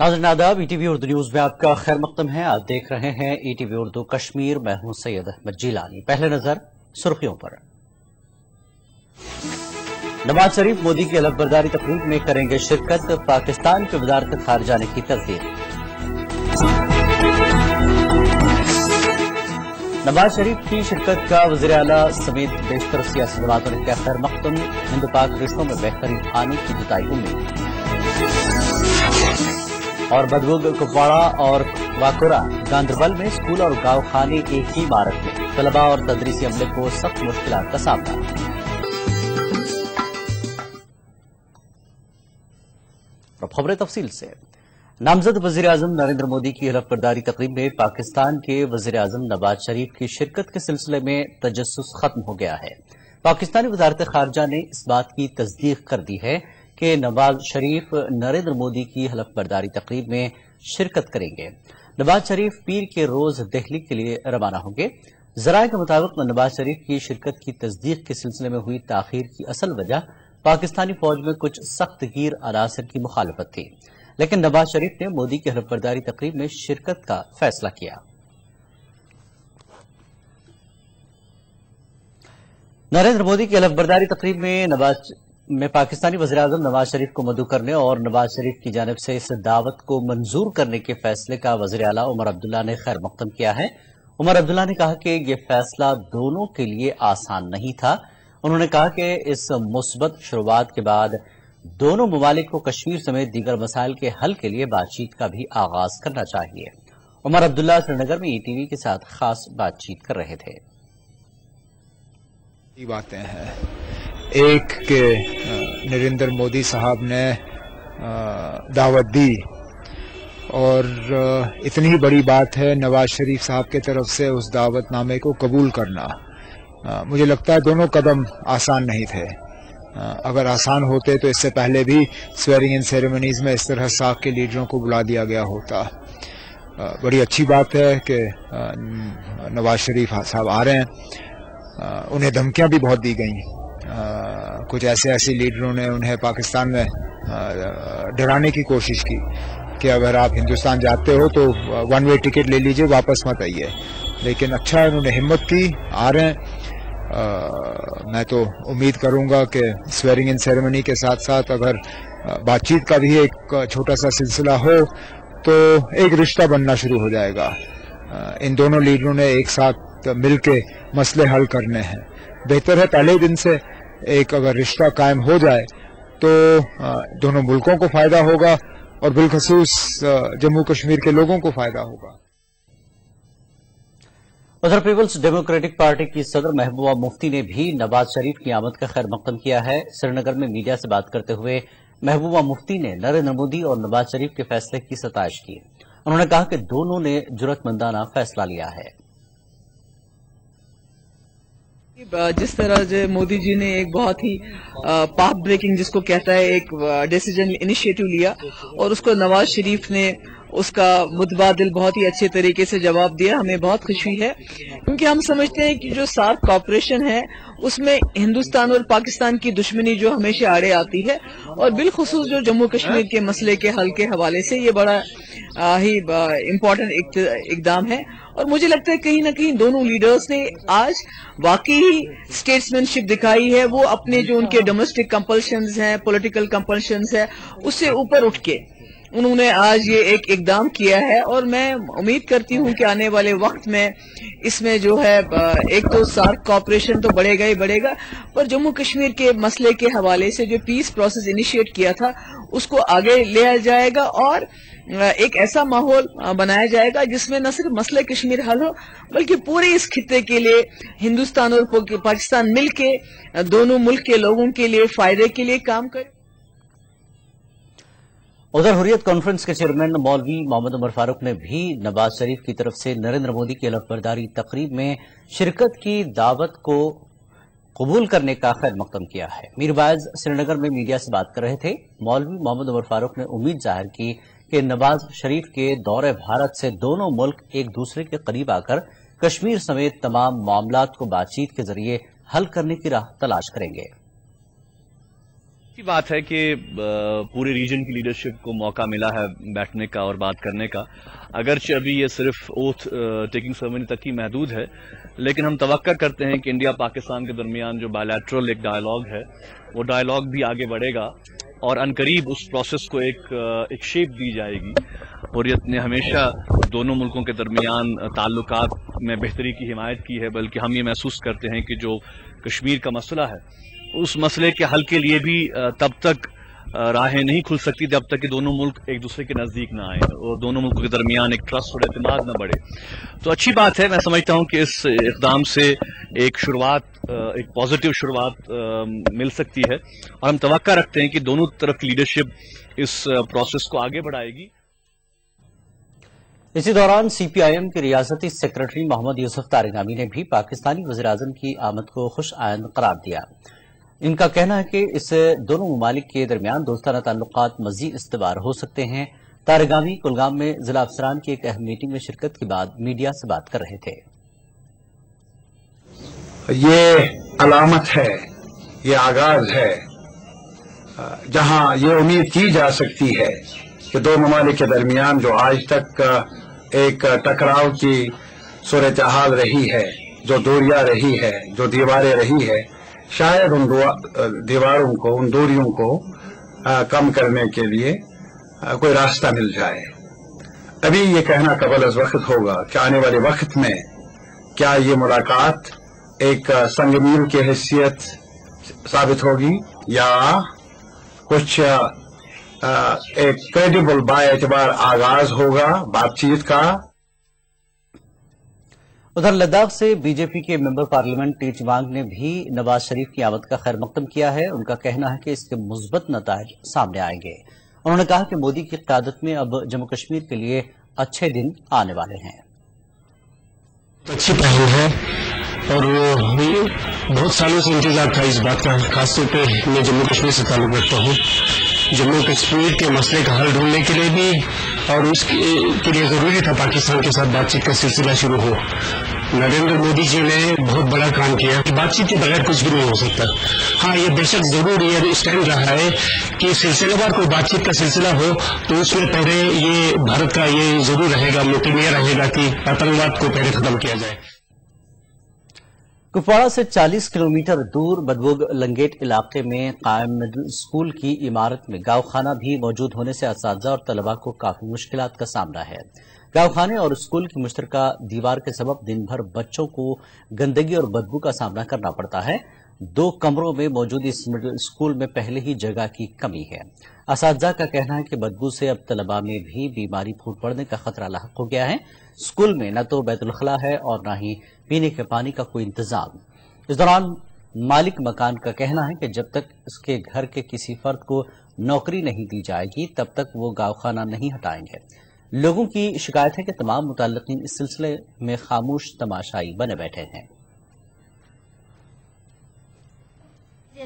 नाज़रीन आदाब, ETV Urdu news में आपका खैर मकदम है। आप देख रहे हैं ETV उर्दू कश्मीर। मैं हूं सैयद अहमद जिलानी। पहले नजर सुर्खियों पर। नवाज शरीफ मोदी की हलफबरदारी तकरीब में करेंगे शिरकत। पाकिस्तान के वज़ारत खारजा ने की तस्दीक। नवाज शरीफ की शिरकत का वज़ीर आला समेत बेशतर सियासी जमातों ने किया खैर मकदम। हिंद पाक रिश्तों में बेहतरी आने की जताई उम्मीद। और बदबू कुपवाड़ा और वाकुरा गांधरबल में स्कूल और गांव खाने एक ही इमारत में, तलबा और तदरीसी अमले को सख्त मुश्किलात का सामना। खबरें तफसील से। नामजद वजीर आजम नरेंद्र मोदी की हलफबरदारी तकरीब में पाकिस्तान के वजीर आजम नवाज शरीफ की शिरकत के सिलसिले में तजस्सुस खत्म हो गया है। पाकिस्तानी वजारत खारजा ने इस बात की तस्दीक कर दी है कि नवाज शरीफ नरेंद्र मोदी की हलफबरदारी तकरीब में शिरकत करेंगे। नवाज शरीफ पीर के रोज दिल्ली के लिए रवाना होंगे। जराये के मुताबिक नवाज शरीफ की शिरकत की तस्दीक के सिलसिले में हुई ताखीर की असल वजह पाकिस्तानी फौज में कुछ सख्त गिर अनासर की मुखालफत थी, लेकिन नवाज शरीफ ने मोदी की हलफबरदारी तकरीब में शिरकत का फैसला किया। नरेंद्र मोदी की हलफबरदारी तकरीब में पाकिस्तानी वज़ीर-ए-आज़म नवाज शरीफ को मदऊ करने और नवाज शरीफ की जानिब से इस दावत को मंजूर करने के फैसले का वज़ीर आला उमर अब्दुल्ला ने खैर मकदम किया है। उमर अब्दुल्ला ने कहा कि यह फैसला दोनों के लिए आसान नहीं था। उन्होंने कहा कि इस मुस्बत शुरुआत के बाद दोनों ममालिक को कश्मीर समेत दीगर मसाइल के हल के लिए बातचीत का भी आगाज करना चाहिए। उमर अब्दुल्ला श्रीनगर में ETV के साथ खास बातचीत कर रहे थे। बातें हैं, एक के नरेंद्र मोदी साहब ने दावत दी और इतनी बड़ी बात है नवाज शरीफ साहब के तरफ से उस दावतनामे को कबूल करना। मुझे लगता है दोनों कदम आसान नहीं थे। अगर आसान होते तो इससे पहले भी स्वेरिंग इन सेरेमनीज में इस तरह साख के लीडरों को बुला दिया गया होता। बड़ी अच्छी बात है कि नवाज शरीफ साहब आ रहे हैं। उन्हें धमकियां भी बहुत दी गई। कुछ ऐसे लीडरों ने उन्हें पाकिस्तान में डराने की कोशिश की कि अगर आप हिंदुस्तान जाते हो तो वन वे टिकट ले लीजिए, वापस मत आइए। लेकिन अच्छा है, उन्होंने हिम्मत की, आ रहे हैं। मैं तो उम्मीद करूंगा कि स्वेरिंग इन सेरेमनी के साथ साथ अगर बातचीत का भी एक छोटा सा सिलसिला हो तो एक रिश्ता बनना शुरू हो जाएगा। इन दोनों लीडरों ने एक साथ मिलके मसले हल करने हैं। बेहतर है पहले दिन से एक अगर रिश्ता कायम हो जाए तो दोनों मुल्कों को फायदा होगा और बिलखसूस जम्मू कश्मीर के लोगों को फायदा होगा। उधर पीपल्स डेमोक्रेटिक पार्टी की सदर महबूबा मुफ्ती ने भी नवाज शरीफ की आमद का खैर मकदम किया है। श्रीनगर में मीडिया से बात करते हुए महबूबा मुफ्ती ने नरेंद्र मोदी और नवाज शरीफ के फैसले की सताइश की। उन्होंने कहा कि दोनों ने जुर्रतमंदाना फैसला लिया है। जिस तरह जो मोदी जी ने एक बहुत ही पाथ ब्रेकिंग जिसको कहता है एक डिसीजन इनिशिएटिव लिया और उसको नवाज शरीफ ने उसका मुतबादिल बहुत ही अच्छे तरीके से जवाब दिया, हमें बहुत खुशी है। क्योंकि हम समझते हैं कि जो सार्क कॉर्पोरेशन है उसमें हिंदुस्तान और पाकिस्तान की दुश्मनी जो हमेशा आड़े आती है और बिलखुसूस जो जम्मू कश्मीर के मसले के हल के हवाले से ये बड़ा ही इम्पोर्टेंट इकदाम है। और मुझे लगता है कहीं ना कहीं दोनों लीडर्स ने आज वाकई स्टेट्समैनशिप दिखाई है। वो अपने जो उनके डोमेस्टिक कंपल्शंस हैं, पॉलिटिकल कंपल्शंस है, उससे ऊपर उठ के उन्होंने आज ये एक इकदाम किया है। और मैं उम्मीद करती हूं कि आने वाले वक्त में इसमें जो है एक तो सार्क कॉर्पोरेशन तो बढ़ेगा ही बढ़ेगा, पर जम्मू कश्मीर के मसले के हवाले से जो पीस प्रोसेस इनिशिएट किया था उसको आगे ले जाएगा और एक ऐसा माहौल बनाया जाएगा जिसमें न सिर्फ मसले कश्मीर हल हो बल्कि पूरे इस खित्ते के लिए हिंदुस्तान और पाकिस्तान मिलके दोनों मुल्क के लोगों के लिए फायदे के लिए काम करे। उधर हुर्रियत कॉन्फ्रेंस के चेयरमैन मौलवी मोहम्मद उमर फारूक ने भी नवाज शरीफ की तरफ से नरेंद्र मोदी की हलफबरदारी तकरीब में शिरकत की दावत को कबूल करने का खैर मकदम किया है। मीरबाज श्रीनगर में मीडिया से बात कर रहे थे। मौलवी मोहम्मद उमर फारूक ने उम्मीद जाहिर की कि नवाज शरीफ के दौरे भारत से दोनों मुल्क एक दूसरे के करीब आकर कश्मीर समेत तमाम मामलात को बातचीत के जरिए हल करने की राह तलाश करेंगे। अच्छी बात है कि पूरे रीजन की लीडरशिप को मौका मिला है बैठने का और बात करने का। अगरचे अभी ये सिर्फ ओथ टेकिंग सेरेमनी तक ही महदूद है, लेकिन हम तवक्का करते हैं कि इंडिया पाकिस्तान के दरमियान जो बायलैटरल एक डायलॉग है, वो डायलॉग भी आगे बढ़ेगा और अनकरीब उस प्रोसेस को एक शेप दी जाएगी। हुर्रियत ने हमेशा दोनों मुल्कों के दरमियान ताल्लुकात में बेहतरी की हिमायत की है, बल्कि हम ये महसूस करते हैं कि जो कश्मीर का मसला है, उस मसले के हल के लिए भी तब तक राहें नहीं खुल सकती जब तक कि दोनों मुल्क एक दूसरे के नज़दीक ना आए और दोनों मुल्कों के दरमियान एक ट्रस्ट और एतमाद न बढ़े। तो अच्छी बात है, मैं समझता हूँ कि इस इक़दाम से एक शुरुआत, एक पॉजिटिव शुरुआत मिल सकती है और हम तवक्का रखते हैं कि दोनों तरफ की लीडरशिप इस प्रोसेस को आगे बढ़ाएगी। इसी दौरान सीपीआईएम के रियासती सेक्रेटरी मोहम्मद यूसुफ तारिगामी ने भी पाकिस्तानी वज़ीर-ए-आज़म की आमद को खुश आइंद करार दिया। इनका कहना है कि इससे दोनों ममालिक के दरमियान दोस्ताना ताल्लुकात मजीद इस्तवार हो सकते हैं। तारिगामी कुलगाम में जिला अफसरान की एक अहम मीटिंग में शिरकत के बाद मीडिया से बात कर रहे थे। ये अलामत है, ये आगाज है, जहां ये उम्मीद की जा सकती है कि दो ममालिक के दरमियान जो आज तक एक टकराव की सूरत हाल रही है, जो दूरियां रही है, जो दीवारें रही है, शायद उन दीवारों को, उन दूरियों को कम करने के लिए कोई रास्ता मिल जाए। अभी ये कहना कबल अज़ वक्त होगा कि आने वाले वक्त में क्या ये मुलाकात एक संगमील की हैसियत साबित होगी या कुछ एक क्रेडिबल बाएतबार आगाज होगा बातचीत का। उधर लद्दाख से बीजेपी के मेंबर पार्लियामेंट टी चिमांग ने भी नवाज शरीफ की आमद का खैर मकदम किया है। उनका कहना है कि इसके मुस्बत नताइज सामने आएंगे। उन्होंने कहा कि मोदी की क़यादत में अब जम्मू कश्मीर के लिए अच्छे दिन आने वाले हैं। अच्छी पहल है और बहुत सालों से इंतजार था इस बात का। खासतौर पे मैं जम्मू कश्मीर से ताल्लुक रखता हूँ। जम्मू कश्मीर के मसले का हल ढूंढने के लिए भी और उसके लिए जरूरी था पाकिस्तान के साथ बातचीत का सिलसिला शुरू हो। नरेंद्र मोदी जी ने बहुत बड़ा काम किया कि बातचीत के बगैर कुछ भी नहीं हो सकता। हाँ, ये बेशक जरूरी है, इस टाइम रहा है कि सिलसिलेवार कोई बातचीत का सिलसिला हो तो उसमें पहले ये भारत का ये जरूर रहेगा, मोटिव ये रहेगा कि आतंकवाद को पहले खत्म किया जाए। कुपवाड़ा से 40 किलोमीटर दूर बदबोग लंगेट इलाके में कायम मिडिल स्कूल की इमारत में गाँवखाना भी मौजूद होने से असातिज़ा और तलबा को काफी मुश्किलात का सामना है। गाँवखाने और स्कूल की मुश्तरका दीवार के सबब दिन भर बच्चों को गंदगी और बदबू का सामना करना पड़ता है। 2 कमरों में मौजूद इस मिडिल स्कूल में पहले ही जगह की कमी है। असातिज़ा का कहना है कि बदबू से अब तलबा में भी बीमारी फूट पड़ने का खतरा लाहक हो गया है। स्कूल में न तो बैतुल खला है और न ही पीने के पानी का कोई इंतजाम। इस दौरान मालिक मकान का कहना है कि जब तक इसके घर के किसी फर्द को नौकरी नहीं दी जाएगी तब तक वो गाँवखाना नहीं हटाएंगे। लोगों की शिकायत है कि तमाम मुतल्लिकीन इस सिलसिले में खामोश तमाशाई बने बैठे हैं।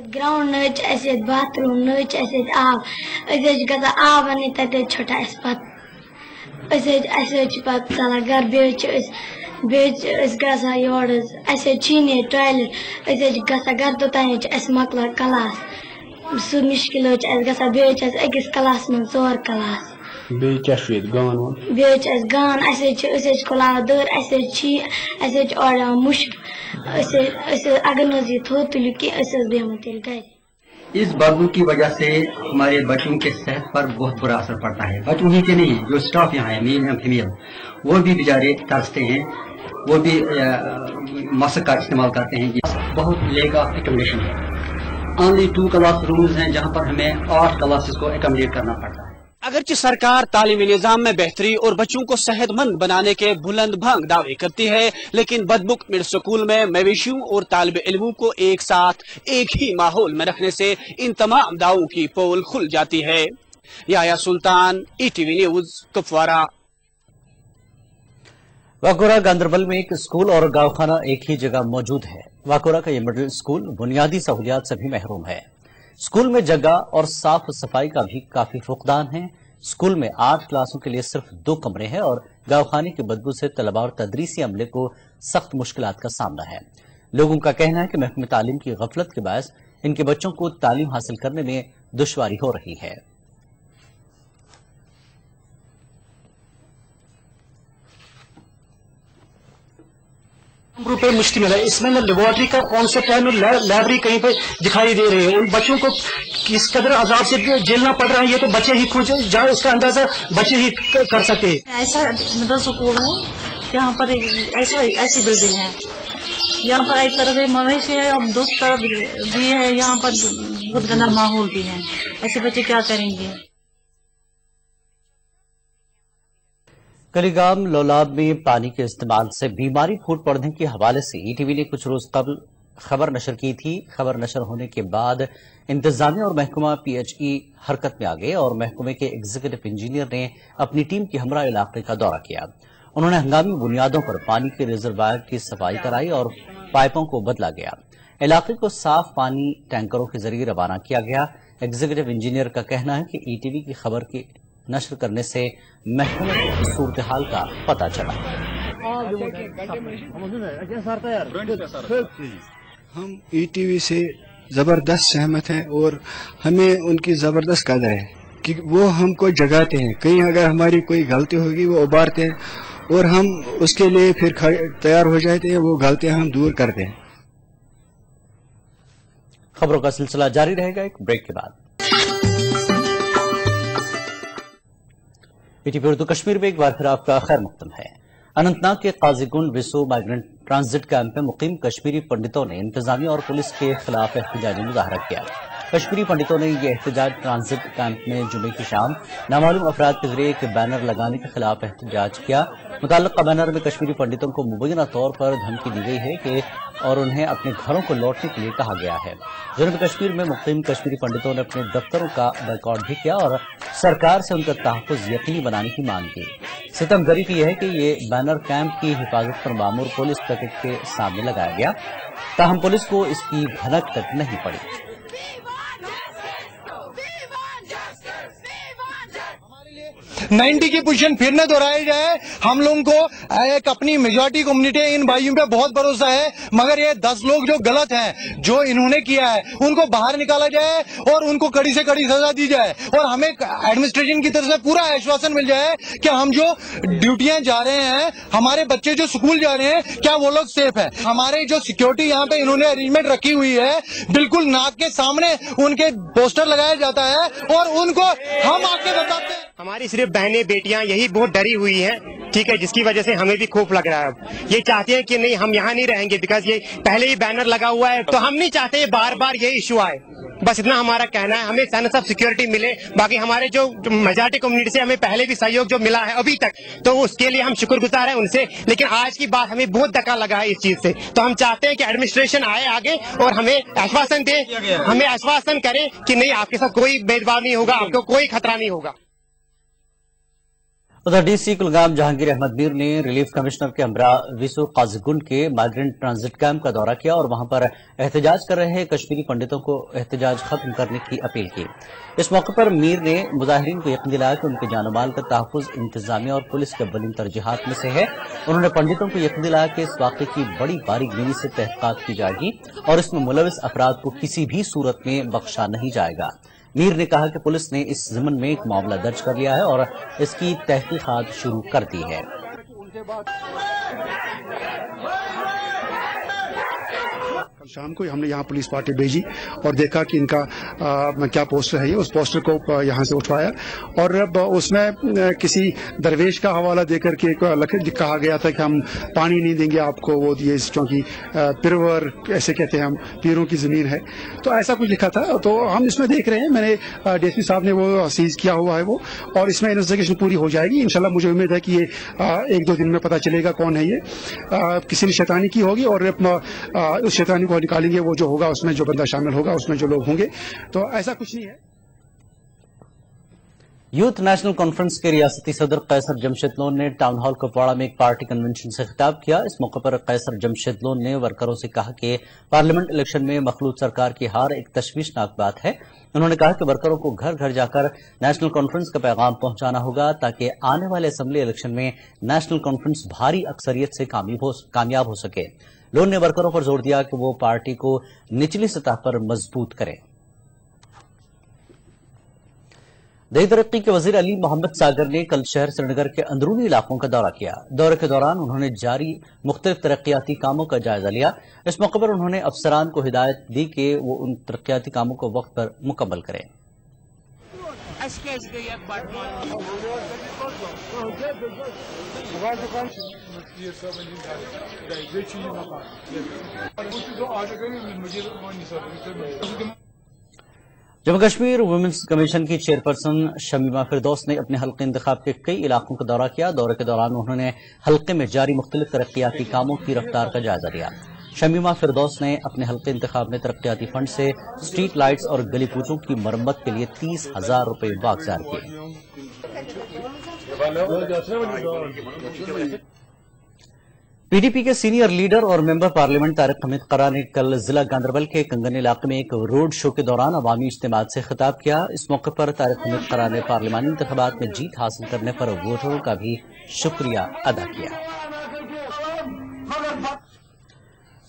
ग्राउंड बाथरूम आब आब छोटा चलान गर गसा योर छीन टॉयलेट गर तोतान मकला क्लास सह मुश्किल अकिस क्लास में 4 क्लास गान खुलान दर और मुश्क अगर नज थो तुल बेहम तेल गर। इस बदबू की वजह से हमारे बच्चों के सेहत पर बहुत बुरा असर पड़ता है। बच्चों ही के नहीं, जो स्टाफ यहाँ है, मेल या फीमेल, वो भी बेचारे तरसते हैं, वो भी मास्क का इस्तेमाल करते हैं। बहुत लेग ऑफ एकोमोडेशन है। ओनली 2 क्लास रूम्स हैं जहाँ पर हमें 8 क्लासेस को एकोमोडेट करना पड़ता है। अगरचे सरकार तालीमी निजाम में बेहतरी और बच्चों को सेहतमंद बनाने के बुलंद भंग दावे करती है, लेकिन बदबुक मिडिल स्कूल में मवेशियों और तालिब इल्मों को एक साथ एक ही माहौल में रखने से इन तमाम दावों की पोल खुल जाती है। याया सुल्तान, ETV न्यूज, कुपवाड़ा। वाकोरा गांधरबल में एक स्कूल और गाँवखाना एक ही जगह मौजूद है। वाकोरा का ये मिडिल स्कूल बुनियादी सहूलियात से भी महरूम है। स्कूल में जगह और साफ सफाई का भी काफी फुकदान है। स्कूल में 8 क्लासों के लिए सिर्फ 2 कमरे हैं और गाँवखाने की बदबू से तलबा और तदरीसी अमले को सख्त मुश्किलात का सामना है। लोगों का कहना है कि महकमे तालीम की गफलत के बायस इनके बच्चों को तालीम हासिल करने में दुश्वारी हो रही है। रुपए मुश्किल है। इसमें न लेबोरेटरी का कॉन्सेप्ट है, न लाइब्रेरी कहीं पे दिखाई दे रही है। उन बच्चों को किस कदर अजाब से झेलना पड़ रहा है, ये तो बच्चे ही खुद जाए उसका अंदाजा बच्चे ही कर सकते। ऐसा मिडिल स्कूल है, यहाँ पर ऐसी बिल्डिंग है, यहाँ पर एक तरफ मवेशी है और दूसरी तरफ भी है, यहाँ पर बहुत गंदा माहौल भी है। ऐसे बच्चे क्या करेंगे। कलीगाम लोलाब में पानी के इस्तेमाल से बीमारी फूट पड़ने के हवाले से ईटीवी ने कुछ रोज कबल खबर नशर की थी। खबर नशर होने के बाद इंतजामिया और महकमा पीएचई हरकत में आ गए और महकमे के एग्जीक्यूटिव इंजीनियर ने अपनी टीम के हमरा इलाके का दौरा किया। उन्होंने हंगामी बुनियादों पर पानी के रिजर्वायर की सफाई कराई और पाइपों को बदला गया। इलाके को साफ पानी टैंकरों के जरिए रवाना किया गया। एग्जीक्यूटिव इंजीनियर का कहना है कि ईटीवी की खबर की नशर करने से महकमे को सूरत हाल का पता चला। हम ईटीवी से जबरदस्त सहमत हैं और हमें उनकी जबरदस्त कदर है कि वो हमको जगाते हैं। कहीं अगर हमारी कोई गलती होगी वो उबारते हैं और हम उसके लिए फिर तैयार हो जाते हैं, वो गलतियां हम दूर करते हैं। खबरों का सिलसिला जारी रहेगा एक ब्रेक के बाद। ईटीवी उर्दू कश्मीर में एक बार फिर आपका खैर मकदम है। अनंतनाग के Qazigund Wiseau migrant transit camp में मुकीम कश्मीरी पंडितों ने इंतजामिया और पुलिस के खिलाफ एहतजाजी मुजाहरा किया। कश्मीरी पंडितों ने यह एहतजाज ट्रांजिट कैंप में जुमे की शाम नामालूम अफराद के जरिए एक बैनर लगाने के खिलाफ एहतजाज किया। मुताल्लिका बैनर में कश्मीरी पंडितों को मुबैना तौर पर धमकी दी गई है कि और उन्हें अपने घरों को लौटने के लिए कहा गया है। जनूबी कश्मीर में मुकीम कश्मीरी पंडितों ने अपने दफ्तरों का बायकॉट भी किया और सरकार से उनका तहफ़्फ़ुज़ यकीनी बनाने की मांग की। सितमगरी की यह है कि ये बैनर कैंप की हिफाजत पर मामूर पुलिस पैकेट के सामने लगाया गया, ताहम पुलिस को इसकी भनक तक नहीं पड़ी। 90 की पोजीशन फिर न दोहराई जाए। हम लोगों को एक अपनी मेजॉरिटी कम्युनिटी इन भाइयों पे बहुत भरोसा है, मगर ये 10 लोग जो गलत हैं, जो इन्होंने किया है, उनको बाहर निकाला जाए और उनको कड़ी से कड़ी सजा दी जाए और हमें एडमिनिस्ट्रेशन की तरफ से पूरा आश्वासन मिल जाए कि हम जो ड्यूटियां जा रहे हैं, हमारे बच्चे जो स्कूल जा रहे हैं, क्या वो लोग सेफ है। हमारे जो सिक्योरिटी यहाँ पे इन्होंने अरेंजमेंट रखी हुई है, बिल्कुल नाक के सामने उनके पोस्टर लगाया जाता है और उनको हम आके बताते हैं। हमारी सिर्फ बहनें बेटियां यही बहुत डरी हुई हैं, ठीक है, जिसकी वजह से हमें भी खौफ लग रहा है। ये चाहते हैं कि नहीं हम यहाँ नहीं रहेंगे, बिकॉज ये पहले ही बैनर लगा हुआ है, तो हम नहीं चाहते बार बार ये इशू आए। बस इतना हमारा कहना है, हमें सेंस ऑफ सिक्योरिटी मिले। बाकी हमारे जो मेजॉरिटी कम्युनिटी से हमें पहले भी सहयोग जो मिला है अभी तक, तो उसके लिए हम शुक्रगुजार हैं उनसे। लेकिन आज की बात हमें बहुत धक्का लगा है इस चीज से, तो हम चाहते हैं कि एडमिनिस्ट्रेशन आए आगे और हमें आश्वासन दे, हमें आश्वासन करे कि नहीं आपके साथ कोई भेदभाव नहीं होगा, आपको कोई खतरा नहीं होगा। उधर डीसी कुलगाम जहांगीर अहमद मीर ने रिलीफ कमिश्नर के हमरा विसो काजीगुंड के माइग्रेंट ट्रांजिट कैंप का दौरा किया और वहां पर एहतजाज कर रहे कश्मीरी पंडितों को एहतजाज खत्म करने की अपील की। इस मौके पर मीर ने मुजाहिरीन को यकीन दिलाया कि उनके जानमाल का तहफ़्फ़ुज़ इंतजामिया और पुलिस के अव्वलीन तरजीहात में से है। उन्होंने पंडितों को यकीन दिलाया कि इस वाक़े की बड़ी बारीकबीनी से तहक़ीक़ात की जाएगी और इसमें मुलविस अफराद को किसी भी सूरत में बख्शा नहीं जाएगा। मीर ने कहा कि पुलिस ने इस ज़िम्न में एक मामला दर्ज कर लिया है और इसकी तहक़ीक़ात शुरू कर दी है। शाम को हमने यहाँ पुलिस पार्टी भेजी और देखा कि इनका क्या पोस्टर है, ये उस पोस्टर को यहाँ से उठवाया और उसमें किसी दरवेश का हवाला देकर के कहा गया था कि हम पानी नहीं देंगे आपको, वो ये क्योंकि पिरवर ऐसे कहते हैं, हम पीरों की ज़मीन है, तो ऐसा कुछ लिखा था। तो हम इसमें देख रहे हैं, मैंने डीएसपी साहब ने वो सीज किया हुआ है वो, और इसमें इन्वेस्टिगेशन पूरी हो जाएगी इंशाल्लाह। मुझे उम्मीद है कि ये 1-2 दिन में पता चलेगा कौन है ये। किसी ने शैतानी की होगी और उस शैतानी को निकालेंगे, वो जो होगा उसमें जो बंदा शामिल होगा, उसमें जो लोग होंगे, तो ऐसा कुछ नहीं है। यूथ नेशनल कॉन्फ्रेंस के रियासती सदर कैसर जमशेद लोन ने टाउन हॉल कुपवाड़ा में एक पार्टी कन्वेंशन से खिताब किया। इस मौके पर कैसर जमशेद लोन ने वर्करों से कहा कि पार्लियामेंट इलेक्शन में मखलूत सरकार की हार एक तशवीशनाक बात है। उन्होंने कहा कि वर्करों को घर घर जाकर नेशनल कॉन्फ्रेंस का पैगाम पहुंचाना होगा ताकि आने वाले असेंबली इलेक्शन में नेशनल कॉन्फ्रेंस भारी अक्सरियत से कामयाब हो सके। लोन ने वर्करों पर जोर दिया कि वो पार्टी को निचली सतह पर मजबूत करें। देही तरक्की के वजीर अली मोहम्मद सागर ने कल शहर श्रीनगर के अंदरूनी इलाकों का दौरा किया। दौरे के दौरान उन्होंने जारी मुख्तलिफ तरक्याती कामों का जायजा लिया। इस मौके पर उन्होंने अफसरान को हिदायत दी कि वो उन तरक्याती कामों को वक्त पर मुकम्मल करें। जम्मू कश्मीर वुमेन्स कमीशन की चेयरपर्सन शमीमा फिरदौस ने अपने हल्के इंतखाब के कई इलाकों का दौरा किया। दौरे के दौरान उन्होंने हल्के में जारी मुख्तलिफ तरक्याती कामों की रफ्तार का जायजा लिया। शमीमा फिरदौस ने अपने हल्के इंतखाब में तरक्याती फंड से स्ट्रीट लाइट्स और गली कूचों की मरम्मत के लिए 30,000 रुपए वागजार किए। पीडीपी के सीनियर लीडर और मेंबर पार्लियामेंट तारिक हमीद करा ने कल जिला गांधरबल के कंगन इलाके में एक रोड शो के दौरान अवामी इज्तिमात से खिताब किया। इस मौके पर तारिक हमीद करा ने पार्लिमानी इंतखाबात में जीत हासिल करने पर वोटरों का भी शुक्रिया अदा किया।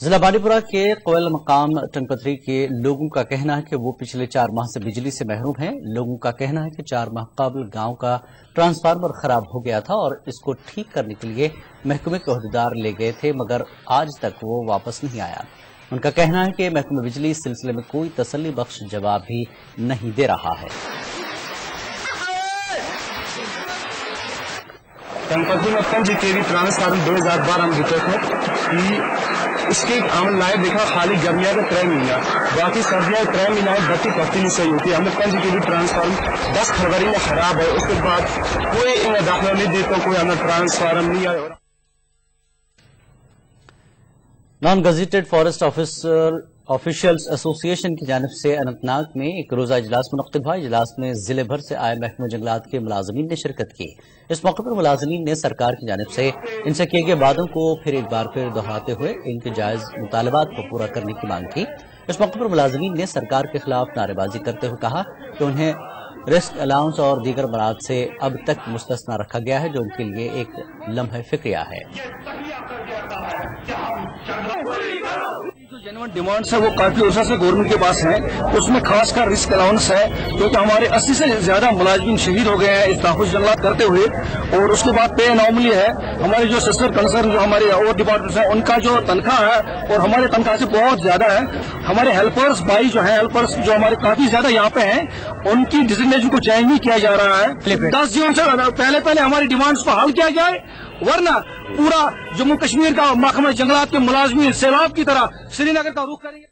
जिला बांडीपुरा के कोयल मकाम टनपथरी के लोगों का कहना है कि वो पिछले 4 माह से बिजली से महरूम हैं। लोगों का कहना है कि 4 माह कबल गांव का ट्रांसफार्मर खराब हो गया था और इसको ठीक करने के लिए महकमे के अहदेदार ले गए थे, मगर आज तक वो वापस नहीं आया। उनका कहना है कि महकमा बिजली इस सिलसिले में कोई तसल्ली बख्श जवाब भी नहीं दे रहा है। टनपथरी में 5 kV ट्रांसफार्मर 2012 में जीते थे कि इसके आमल लायक देखा खाली गर्मिया का 3 महीना, बाकी सर्दियाँ 3 महीना बत्ती पत्ती नहीं सही होती। हमने 5 kV ट्रांसफार्मर 10 फरवरी में खराब है, उसके बाद कोई इन्हें दाखिला नहीं देता, कोई हमें ट्रांसफार्मर नहीं आया। Non gazetted forest officials association की जानिब से अनंतनाग में एक रोजा इजलास मुनक्किद हुआ। इजलास में जिले भर से आए महकमा जंगलात के मुलाजमीन ने शिरकत की। इस मौके पर मुलाजमीन ने सरकार की जानिब से इनसे किए गए वादों को एक बार फिर दोहराते हुए इनके जायज मुतालबात को पूरा करने की मांग की। इस मौके पर मुलाजमीन ने सरकार के खिलाफ नारेबाजी करते हुए कहा कि उन्हें रिस्क अलाउंस और दीगर मराद से अब तक मुस्तस्ना रखा गया है, जो उनके लिए एक लम्हे फिक्रिया है। जेन्युइन डिमांड्स है वो काफी अर्सा से गवर्नमेंट के पास है, उसमें खासकर रिस्क अलाउंस है, क्योंकि हमारे 80 से ज्यादा मुलाजिमीन शहीद हो गए हैं इस तहफ़्फ़ुज़ जंगलात करते हुए। और उसके बाद पे अनोमली है, हमारे जो सिस्टर कंसर्न जो हमारे और डिपार्टमेंट्स हैं उनका जो तनख्वाह है और हमारे तनख्वाह से बहुत ज्यादा है। हमारे हेल्पर्स भाई जो है, हेल्पर्स जो हमारे काफी ज्यादा यहाँ पे हैं, उनकी डिजिग्नेशन को चेंज नहीं किया जा रहा है। 10 जून से पहले हमारी डिमांड्स को हल किया जाए, वरना पूरा जम्मू कश्मीर का महकमा जंगलात के मुलाजमीन सैलाब की तरह श्रीनगर का रुख करेंगे।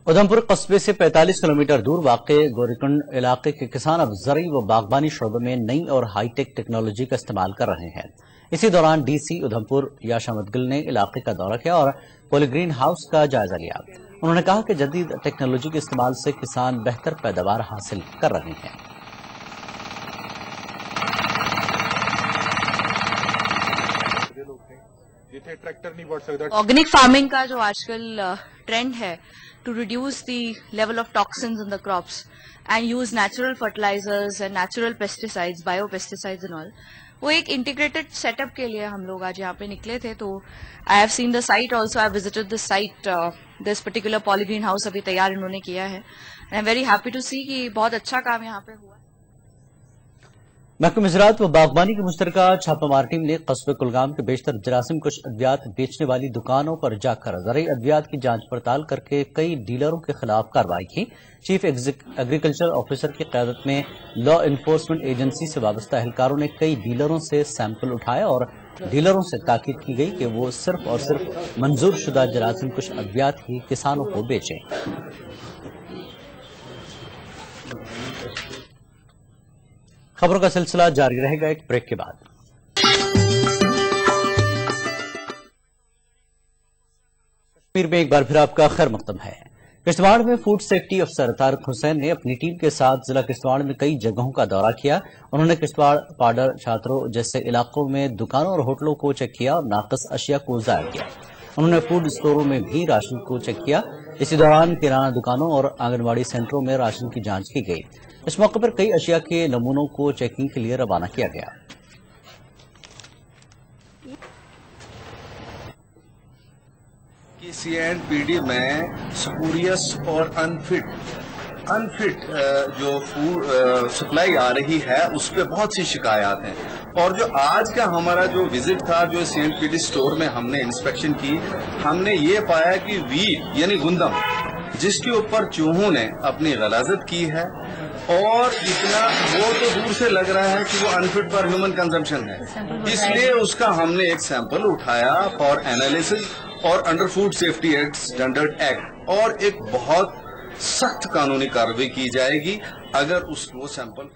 उधमपुर कस्बे से 45 किलोमीटर दूर वाक़े गोरीकुंड इलाके के किसान अब ज़रई व बागबानी शोबे में नई और हाईटेक टेक्नोलॉजी का इस्तेमाल कर रहे हैं। इसी दौरान डीसी उधमपुर याशामत गिल ने इलाके का दौरा किया और पॉलीग्रीन हाउस का जायजा लिया। उन्होंने कहा कि जदीद टेक्नोलॉजी के इस्तेमाल से किसान बेहतर पैदावार हासिल कर रहे हैं। ऑर्गेनिक फार्मिंग का जो आजकल ट्रेंड है to reduce the level of toxins in the crops and use natural fertilizers and natural pesticides, bio pesticides and all, वो एक इंटीग्रेटेड सेटअप के लिए हम लोग आज यहाँ पे निकले थे। तो I have seen the site also, I have visited the site, this particular polygreen house अभी तैयार इन्होंने किया है। I am very happy to see कि बहुत अच्छा काम यहाँ पे हुआ। महकमा ज़राअत व बागबानी की मुश्तरका छापामार टीम ने कस्बे कुलगाम के बेशतर जरासीम कुछ अद्वियात बेचने वाली दुकानों पर जाकर ज़रई अद्वियात की जांच पड़ताल करके कई डीलरों के खिलाफ कार्रवाई की। चीफ एग्रीकल्चर ऑफिसर की क़यादत में लॉ इन्फोर्समेंट एजेंसी से वाबस्ता एहलकारों ने कई डीलरों से सैंपल उठाए और डीलरों से ताकीद की गई कि वो सिर्फ और सिर्फ मंजूर शुदा जरासीम कुछ अद्वियात ही किसानों को बेचें। खबरों का सिलसिला जारी रहेगा एक ब्रेक के बाद। कश्मीर में एक बार फिर आपका खैर मकदम है। किश्तवाड़ में फूड सेफ्टी अफसर तारिक हुसैन ने अपनी टीम के साथ जिला किश्तवाड़ में कई जगहों का दौरा किया। उन्होंने किश्तवाड़, पाडर, छात्रों जैसे इलाकों में दुकानों और होटलों को चेक किया और नाक़िस अशिया को ज़ाहिर किया। उन्होंने फूड स्टोरों में भी राशन को चेक किया। इसी दौरान किराना दुकानों और आंगनबाड़ी सेंटरों में राशन की जांच की गई। इस मौके पर कई अशिया के नमूनों को चेकिंग के लिए रवाना किया गया। CNPD में स्पूरियस और अनफिट انفٹ جو فوڈ سپلائی آ رہی ہے اس پہ بہت سی شکایات ہیں. اور جو آج کا ہمارا جو وزٹ تھا جو سینٹ پیٹر اسٹور میں ہم نے انسپیکشن کی, ہم نے یہ پایا کہ ویٹ یعنی گندم جس کے اوپر چوہوں نے اپنی غلاظت کی ہے, اور اتنا وہ تو دور سے لگ رہا ہے کہ وہ انفٹ فار ہیومن کنزمپشن ہے. اس لیے اس کا ہم نے ایک سیمپل اٹھایا فار اینالیسس, اور under food safety act standard act اور ایک بہت سخت قانونی کارروائی کی جائے گی اگر وہ sample.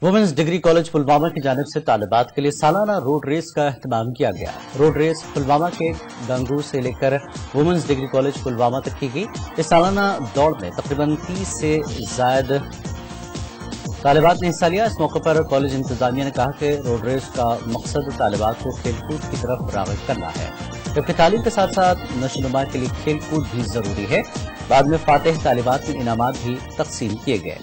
Women's degree college Pulwama کی جانب سے طالبات کے لیے سالانہ روڈ ریس کا اہتمام کیا گیا. روڈ ریس پلوامہ کے گنگو سے لے کر وومنز ڈگری کالج پلوامہ تک کی گئی. اس سالانہ دوڑ میں تقریباً 30 سے زائد طالبات نے حصہ لیا. اس موقع پر کالج انتظامیہ نے کہا کہ روڈ ریس کا مقصد طالبات کو کھیل کود کی طرف راغب کرنا ہے, جبکہ تعلیم کے ساتھ ساتھ نشو و نما کے لیے کھیل کود بھی ضروری ہے. بعد میں فاتح طالبات میں انعامات بھی تقسیم کیے گئے.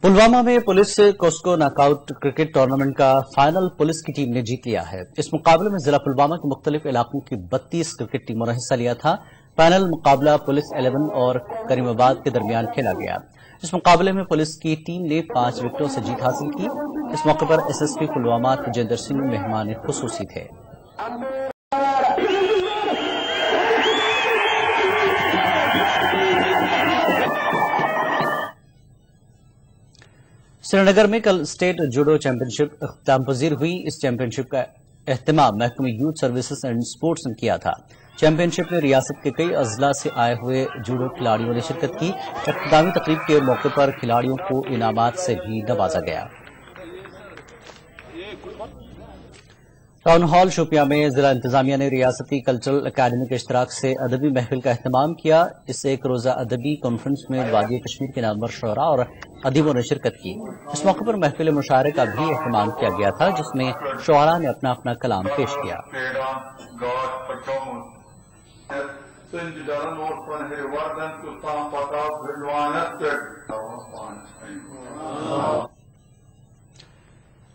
پلوامہ میں پولیس کوسکو ناک آؤٹ کرکٹ ٹورنامنٹ کا فائنل پولیس کی ٹیم نے جیت لیا ہے. اس مقابلے میں ضلع پلوامہ کے مختلف علاقوں کی 32 کرکٹ ٹیموں نے حصہ لیا تھا. فائنل مقابلہ پولیس 11 اور کریم آباد کے درمیان کھیلا گیا. اس مقابلے میں پولیس کی ٹیم نے 5 وکٹوں سے جیت حاصل کی. اس موقع پر S S P Pulwama Tejinder Singh مہمان خصوصی تھے. سری نگر میں کل اسٹیٹ جوڈو چیمپئن شپ اختتام پذیر ہوئی. اس چیمپئن شپ کا اہتمام محکمہ یوتھ سروسز اینڈ سپورٹس نے کیا تھا. چیمپئن شپ میں ریاست کے کئی اضلاع سے آئے ہوئے جوڈو کھلاڑیوں نے شرکت کی. اختتامی تقریب کے موقع پر کھلاڑیوں کو انعامات سے بھی نوازا گیا. ٹاؤن ہال شوپیاں میں ضلع انتظامیہ نے ریاستی کلچرل اکیڈمی کے اشتراک سے ادبی محفل کا اہتمام کیا. اس ایک روزہ ادبی کانفرنس میں وادی کشمیر کے نامور شعراء اور ادیبوں نے شرکت کی. اس موقع پر محفل مشاعرے کا بھی اہتمام کیا گیا تھا, جس میں شعراء نے اپنا اپنا کلام پیش کیا.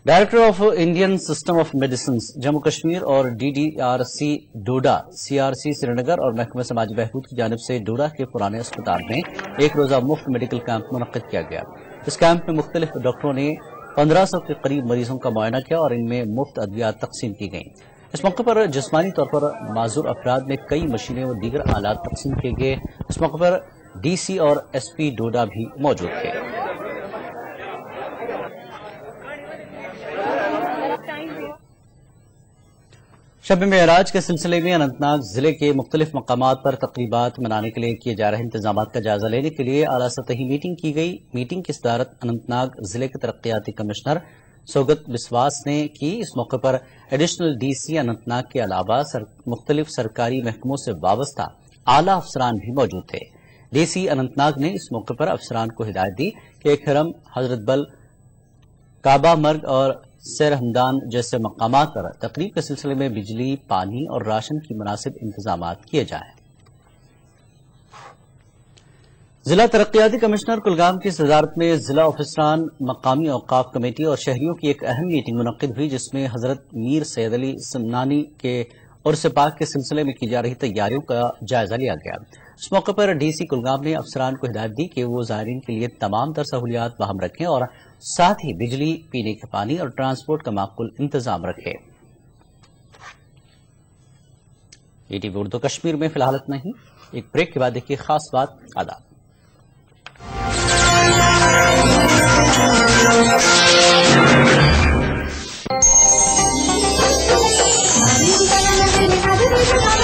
Director of Indian system of medicines Jammu Kashmir اور D D R C Doda C R C Srinagar اور محکمہ سماجی بہبود کی جانب سے ڈوڈا کے پرانے اسپتال میں ایک روزہ مفت میڈیکل کیمپ منعقد کیا گیا. اس کیمپ میں مختلف ڈاکٹروں نے 1500 کے قریب مریضوں کا معائنہ کیا اور ان میں مفت ادویات تقسیم کی گئیں. اس موقع پر جسمانی طور پر معذور افراد میں کئی مشینیں اور دیگر آلات تقسیم کیے گئے. اس موقع پر ڈی سی اور ایس پی ڈوڈا بھی موجود تھے. شب معراج کے سلسلے میں اننت ناگ ضلع کے مختلف مقامات پر تقریبات منانے کے لیے کیے جا رہے انتظامات کا جائزہ لینے کے لیے اعلیٰ سطحی میٹنگ کی گئی. میٹنگ کی صدارت اننت ناگ ضلع کے ترقیاتی کمشنر سوگت بسواس نے کی. اس موقع پر additional D C Anant Nag کے علاوہ مختلف سرکاری محکموں سے وابستہ اعلیٰ افسران بھی موجود تھے. ڈی سی اننت ناگ نے اس موقع پر افسران کو ہدایت دی کہ ایک حرم، حضرت بل، کعبہ مرگ اور سیر ہمدان جیسے مقامات پر تقریب کے سلسلے میں بجلی، پانی اور راشن کی مناسب انتظامات کیے جائیں. ضلع ترقیاتی کمشنر کلگام کی صدارت میں ضلع افسران، مقامی اوقاف کمیٹی اور شہریوں کی ایک اہم میٹنگ منعقد ہوئی، جس میں حضرت میر سید علی سمنانی کے عرس پاک کے سلسلے میں کی جا رہی تیاریوں کا جائزہ لیا گیا. اس موقع پر ڈی سی کلگام نے افسران کو ہدایت دی کہ وہ زائرین کے لیے تمام تر سہولیات فراہم رکھیں اور ساتھ ہی بجلی، پینے کے پانی اور ٹرانسپورٹ کا معقول انتظام رکھیں. یہ ٹی وی اردو کشمیر میں فی الحال اتنا ہی. ایک بریک کے بعد دیکھیے خاص بات. آداب. Thank you.